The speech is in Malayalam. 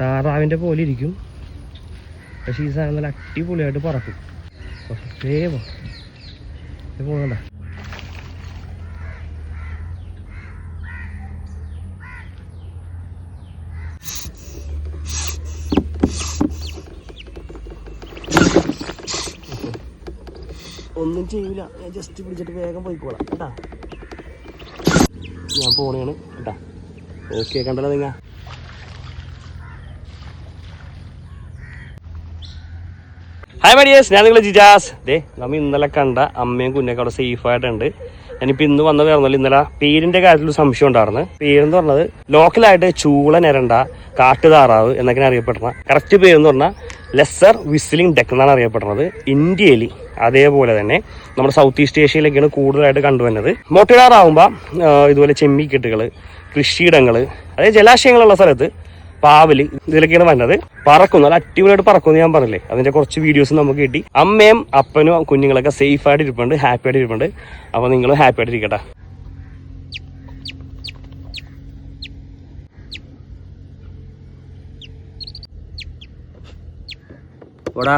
താറാവിൻ്റെ പോലെ ഇരിക്കും, പക്ഷേ ഈ സാധനം നല്ല അടിപൊളിയായിട്ട് പറക്കും. പോകുന്നുണ്ട. ഒന്നും ചെയ്യില്ല, ഞാൻ ജസ്റ്റ് പിടിച്ചിട്ട് വേഗം പോയിക്കോളാം കേട്ടാ. ഞാൻ പോണേണ് കേട്ടാ. ഓക്കെ, കണ്ടല്ലോ നിങ്ങൾ. ഹായ് മഡിയേഴ്സ്, ഞാൻ നിങ്ങളെ ജിജാസ്. നമ്മൾ ഇന്നലെ കണ്ട അമ്മയും കുഞ്ഞൊക്കെ അവിടെ സേഫ് ആയിട്ടുണ്ട്. ഞാനിപ്പോൾ ഇന്ന് വന്നത് പറഞ്ഞാൽ ഇന്നലെ പേരിൻ്റെ കാര്യത്തിൽ സംശയം ഉണ്ടായിരുന്നു. പേരെന്ന് പറഞ്ഞത് ലോക്കലായിട്ട് ചൂള ഞരണ്ട കാട്ടുതാറാവ് എന്നൊക്കെയാണ് അറിയപ്പെടുന്നത്. കറക്റ്റ് പേരെന്ന് പറഞ്ഞാൽ ലെസർ വിസിലിംഗ് ഡക്ക് എന്നാണ് അറിയപ്പെടുന്നത്. ഇന്ത്യയിൽ അതേപോലെ തന്നെ നമ്മുടെ സൗത്ത് ഈസ്റ്റ് ഏഷ്യയിലേക്കാണ് കൂടുതലായിട്ട് കണ്ടുവരുന്നത്. മോട്ടിടാറാവുമ്പോൾ ഇതുപോലെ ചെമ്മിക്കെട്ടുകൾ, കൃഷിയിടങ്ങൾ, അതായത് ജലാശയങ്ങളുള്ള സ്ഥലത്ത് പാവല് ഇതിലൊക്കെയാണ് വരുന്നത്. പറക്കും, നല്ല അടിപൊളിയായിട്ട് പറക്കുമെന്ന് ഞാൻ പറഞ്ഞില്ലേ. അതിന്റെ കുറച്ച് വീഡിയോസ് നമുക്ക് കിട്ടി. അമ്മയും അപ്പനും കുഞ്ഞുങ്ങളൊക്കെ സേഫ് ആയിട്ട് ഇരിപ്പുണ്ട്, ഹാപ്പി ആയിട്ട് ഇരിപ്പുണ്ട്. അപ്പൊ നിങ്ങളും ഹാപ്പി ആയിട്ട് ഇരിക്കട്ടെ. ഓടാ.